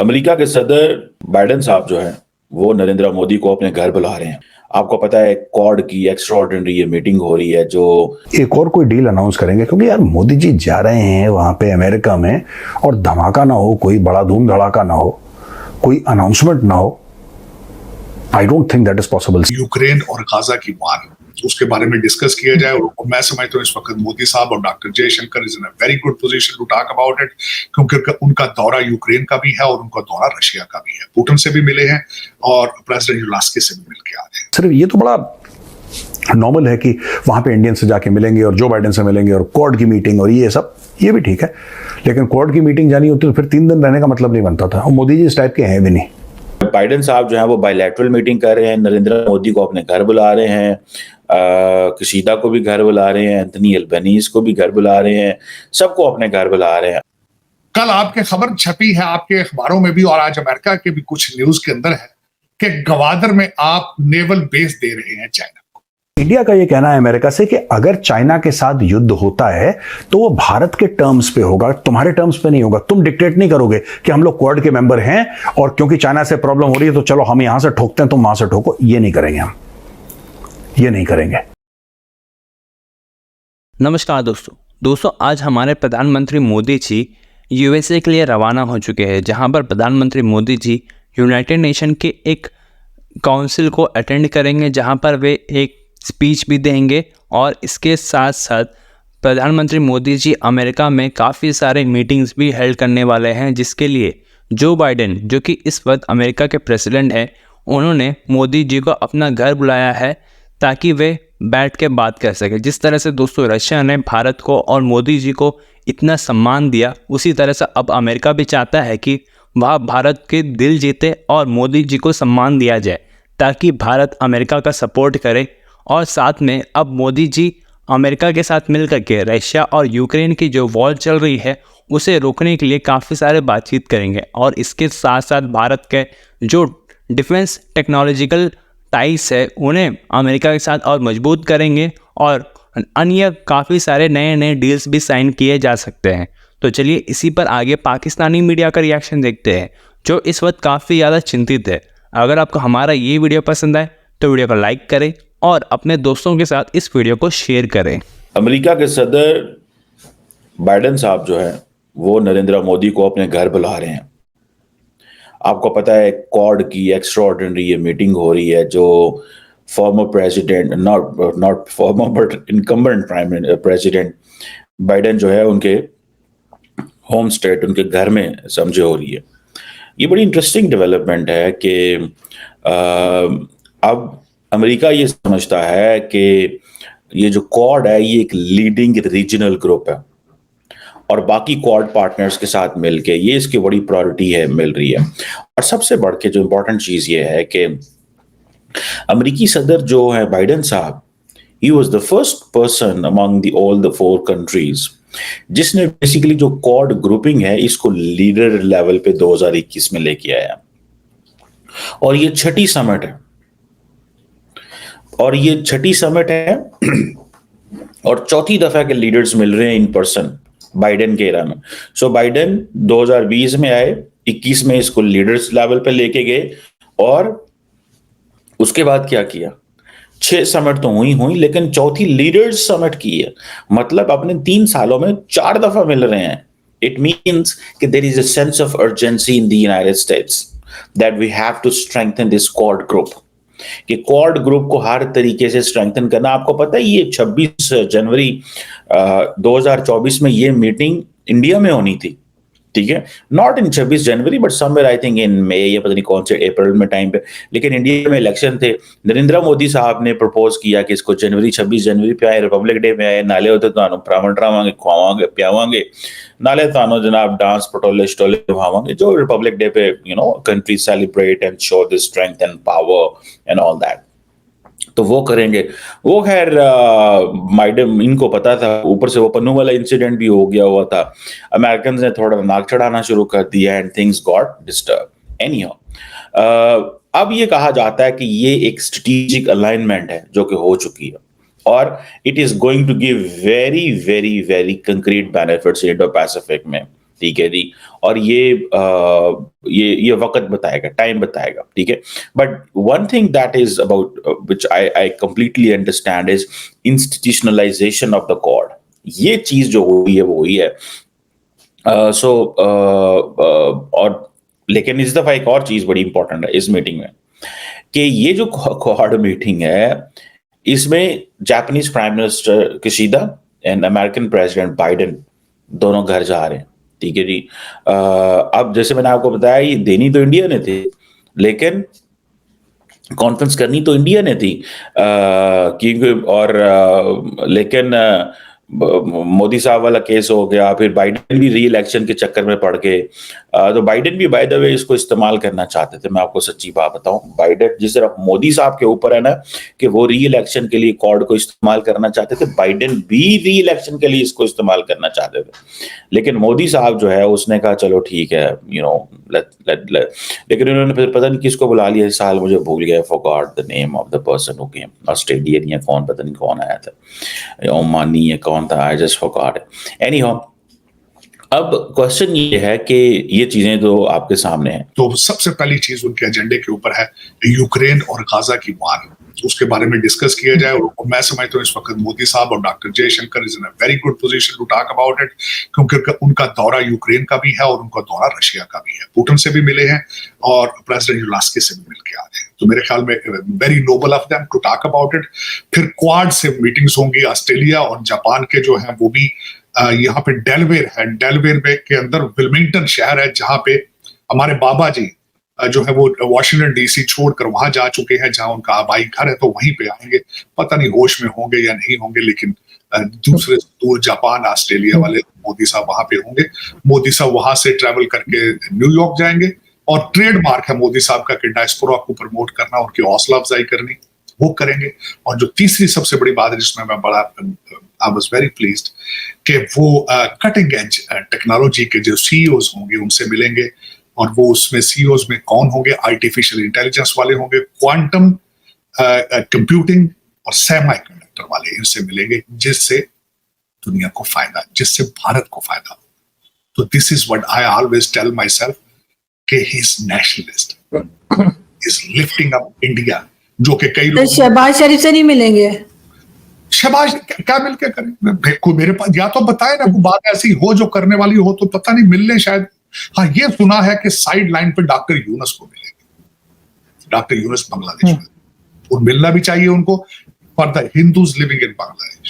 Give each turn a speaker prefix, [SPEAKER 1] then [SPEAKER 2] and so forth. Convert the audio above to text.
[SPEAKER 1] America के सदर Biden साहब जो हैं वो नरेंद्र मोदी को अपने घर बुला रहे हैं। आपको पता है क्वाड की एक्स्ट्राऑर्डिनरी ये मीटिंग हो रही है जो
[SPEAKER 2] एक और कोई डील अनाउंस करेंगे, क्योंकि यार मोदी जी जा रहे हैं वहां पे अमेरिका में और धमाका ना हो, कोई बड़ा धूम धड़ाका ना हो, कोई अनाउंसमेंट ना हो। I don't think that is possible.
[SPEAKER 3] Ukraine और गाजा की वार उसके बारे में डिस्कस किया जाए और मैं समझता हूँ इस वक्त मोदी साहब और doctor Jaishankar is in a very good position to talk about it, क्योंकि उनका दौरा यूक्रेन का भी है और उनका दौरा रशिया का भी है। पुतिन से भी मिले हैं और प्रेसिडेंट ज़ेलेंस्की से भी मिल के आ गए।
[SPEAKER 2] सिर्फ ये तो बड़ा नॉर्मल है कि वहां पे इंडियन से जाके मिलेंगे और जो बाइडेन से मिलेंगे और क्वाड की मीटिंग और ये सब, ये भी ठीक है, लेकिन क्वाड की मीटिंग जानी होती तो फिर 3 दिन रहने का मतलब नहीं बनता था। और मोदी जी इस टाइप के हैं भी नहीं।
[SPEAKER 1] बाइडेन साहब जो है वो बायलैटरल मीटिंग कर रहे हैं, नरेंद्र मोदी को अपने घर बुला रहे हैं, कशीदा को भी घर बुला रहे हैं, एंथनी अल्बनीज को भी घर बुला रहे हैं, सबको अपने घर बुला रहे हैं।
[SPEAKER 3] कल आपके खबर छपी है आपके अखबारों में भी और आज अमेरिका के भी कुछ न्यूज के अंदर है कि गवादर में आप नेवल बेस दे रहे हैं चाइना को।
[SPEAKER 2] इंडिया का ये कहना है अमेरिका से कि अगर चाइना के साथ युद्ध होता है तो वो भारत के टर्म्स पे होगा, तुम्हारे टर्म्स पे नहीं होगा। तुम डिक्टेट नहीं करोगे कि हम लोग क्वाड के मेंबर हैं और क्योंकि चाइना से प्रॉब्लम हो रही है तो चलो हम यहां से ठोकते हैं, तुम वहां से ठोको। ये नहीं करेंगे, हम ये नहीं करेंगे।
[SPEAKER 4] नमस्कार दोस्तों, आज हमारे प्रधानमंत्री मोदी जी यूएसए के लिए रवाना हो चुके हैं, जहां पर प्रधानमंत्री मोदी जी यूनाइटेड नेशन के एक काउंसिल को अटेंड करेंगे, जहां पर वे एक स्पीच भी देंगे। और इसके साथ साथ प्रधानमंत्री मोदी जी अमेरिका में काफ़ी सारे मीटिंग्स भी हेल्ड करने वाले हैं, जिसके लिए जो बाइडेन, जो कि इस वक्त अमेरिका के प्रेसिडेंट हैं, उन्होंने मोदी जी को अपना घर बुलाया है ताकि वे बैठ के बात कर सके। जिस तरह से दोस्तों रशिया ने भारत को और मोदी जी को इतना सम्मान दिया, उसी तरह से अब अमेरिका भी चाहता है कि वह भारत के दिल जीते और मोदी जी को सम्मान दिया जाए, ताकि भारत अमेरिका का सपोर्ट करे। और साथ में अब मोदी जी अमेरिका के साथ मिलकर के रशिया और यूक्रेन की जो वॉर चल रही है उसे रोकने के लिए काफ़ी सारे बातचीत करेंगे। और इसके साथ साथ भारत के जो डिफेंस टेक्नोलॉजिकल टाइस है उन्हें अमेरिका के साथ और मजबूत करेंगे और अन्य काफ़ी सारे नए नए डील्स भी साइन किए जा सकते हैं। तो चलिए इसी पर आगे पाकिस्तानी मीडिया का रिएक्शन देखते हैं, जो इस वक्त काफ़ी ज़्यादा चिंतित है। अगर आपको हमारा ये वीडियो पसंद आए तो वीडियो को लाइक करें और अपने दोस्तों के साथ इस वीडियो को शेयर करें।
[SPEAKER 1] अमेरिका के सदर बाइडेन साहब जो है वो नरेंद्र मोदी को अपने घर बुला रहे हैं। आपको पता है क्वाड की एक्स्ट्राऑर्डिनरी ये मीटिंग हो रही है जो former president, not farmer but incumbent president Biden जो है उनके होम स्टेट, उनके घर में समझे हो रही है। ये बड़ी इंटरेस्टिंग डेवलपमेंट है कि अब अमेरिका ये समझता है कि ये जो क्वाड है ये एक लीडिंग रीजनल ग्रुप है और बाकी क्वाड पार्टनर्स के साथ मिलके ये इसकी बड़ी प्रायोरिटी है, मिल रही है। और सबसे बढ़ के जो इम्पोर्टेंट चीज ये है कि अमेरिकी सदर जो है बाइडेन साहब, he was the first person among the all the 4 countries जिसने बेसिकली जो क्वाड ग्रुपिंग है इसको लीडर लेवल पे 2021 में लेके आया। और ये छठी समिट है और चौथी दफा के लीडर्स मिल रहे हैं इन पर्सन बाइडेन के एरा में। सो बाइडेन 2020 में आए, 21 में इसको लीडर्स लेवल पे लेके गए और उसके बाद क्या किया, 6 समिट तो हुई लेकिन चौथी लीडर्स समिट की है। मतलब अपने 3 सालों में 4 दफा मिल रहे हैं। इट मीन्स कि there is a sense of urgency in the United States that we have to strengthen this Quad group, कि क्वाड ग्रुप को हर तरीके से स्ट्रेंथन करना। आपको पता है ये 26 जनवरी 2024 में ये मीटिंग इंडिया में होनी थी, ठीक है, not in 26 January but somewhere I think in May या पता नहीं कौन से अप्रैल में टाइम पे, लेकिन इंडिया में इलेक्शन थे। नरेंद्र मोदी साहब ने प्रपोज किया कि इसको 26 जनवरी पे आए, रिपब्लिक डे में आए, नाले होते तो भ्रामण ट्रावांगे, खुआवांगे पियावांगे, नाले तानो जनाब डांस पटोले स्टोले भावांगे, जो रिपब्लिक डे पे country celebrate and show the strength and power and all that, तो वो करेंगे। वो खैर बाइडेन इनको पता था, ऊपर से वो पन्नू वाला इंसिडेंट भी हो गया हुआ था, अमेरिकन ने थोड़ा नाक चढ़ाना शुरू कर दिया and things got disturb. Anyhow अब ये कहा जाता है कि ये एक स्ट्रेटेजिक अलाइनमेंट है जो कि हो चुकी है और it is going to give very very very concrete benefits Indo Pacific में। ठीक है जी, और ये वक्त बताएगा, टाइम बताएगा, ठीक है। But one thing that is about which I completely understand is institutionalization of the Quad. ये चीज जो हुई है वो हुई है। और लेकिन इस दफा एक और चीज बड़ी इंपॉर्टेंट है इस मीटिंग में, कि ये जो क्वाड मीटिंग है इसमें Japanese prime minister Kishida and American president Biden दोनों घर जा रहे हैं, ठीक है जी। अब जैसे मैंने आपको बताया ये देनी तो इंडिया ने थी, लेकिन कॉन्फ्रेंस करनी तो इंडिया ने थी, क्योंकि लेकिन मोदी साहब वाला केस हो गया, फिर बाइडेन भी री इलेक्शन के चक्कर में पड़ गए। तो बाइडेन भी बाय द वे इसको इस्तेमाल करना चाहते थे। मैं आपको सच्ची बात बताऊं, बाइडेन जिस तरह मोदी साहब के ऊपर है ना कि वो री इलेक्शन के लिए कॉर्ड को इस्तेमाल करना चाहते थे, बाइडेन भी री इलेक्शन के लिए इसको इस्तेमाल करना चाहते थे। लेकिन मोदी साहब जो है उसने कहा चलो ठीक है, लेकिन उन्होंने फिर पता नहीं किसको बुला लिया इस साल, मुझे भूल गया, forgot the name of the person who came, Australian या कौन, पता नहीं कौन आया था, ओमानी या कौन था, I just forgot it. Anyhow, अब क्वेश्चन ये है कि ये चीजें तो आपके सामने हैं,
[SPEAKER 3] तो सबसे पहली चीज उनके एजेंडे के ऊपर है यूक्रेन और गाजा की वार, उसके बारे में डिस्कस किया जाए। और मैं समझता हूँ इस वक्त मोदी साहब और doctor Jaishankar is in a very good position to talk about it, क्योंकि उनका दौरा यूक्रेन का भी है और उनका दौरा रशिया का भी है। पुतिन से भी मिले हैं और प्रेसिडेंट ज़ेलेंस्की से भी मिल के आ गए, तो मेरे ख्याल में very noble of them to talk about it. फिर क्वाड से मीटिंग्स होंगी, ऑस्ट्रेलिया और जापान के जो हैं वो भी। यहाँ पे डेलवेयर है, डेलवेयर में के अंदर विल्मिंगटन शहर है जहाँ पे हमारे बाबा जी जो है वो वॉशिंगटन डीसी छोड़कर वहां जा चुके हैं, जहां उनका आबाई घर है, तो वहीं पे आएंगे। पता नहीं होश में होंगे या नहीं होंगे, लेकिन दूसरे दूर जापान ऑस्ट्रेलिया वाले मोदी साहब वहां पे होंगे। मोदी साहब वहां से ट्रैवल करके न्यूयॉर्क जाएंगे, और ट्रेडमार्क है मोदी साहब का कि डायस्पोरा को प्रमोट करना, उनकी हौसला अफजाई करनी, वो करेंगे। और जो तीसरी सबसे बड़ी बात है जिसमें मैं बड़ा आई वाज वेरी प्लीज्ड कि वो कटिंग एज टेक्नोलॉजी के जो सीईओज होंगे उनसे मिलेंगे, और वो उसमें सीईओज में कौन होंगे, आर्टिफिशियल इंटेलिजेंस वाले होंगे, क्वांटम कंप्यूटिंग और सेमीकंडक्टर वाले, इनसे मिलेंगे, जिससे दुनिया को फायदा, जिससे भारत को फायदा। तो this is what I always tell myself कि he is nationalist, is lifting up India, जो कि कई लोग
[SPEAKER 5] शहबाज शरीफ से नहीं मिलेंगे।
[SPEAKER 3] शहबाज क्या मिलके करें, कोई मेरे पास या तो बताए ना कोई बात ऐसी हो जो करने वाली हो, तो पता नहीं मिलने शायद। हाँ, ये सुना है कि साइड लाइन पे डॉक्टर यूनुस को मिलेंगे, डॉक्टर यूनुस बांग्लादेश में, और मिलना भी चाहिए उनको, for the Hindus living in Bangladesh.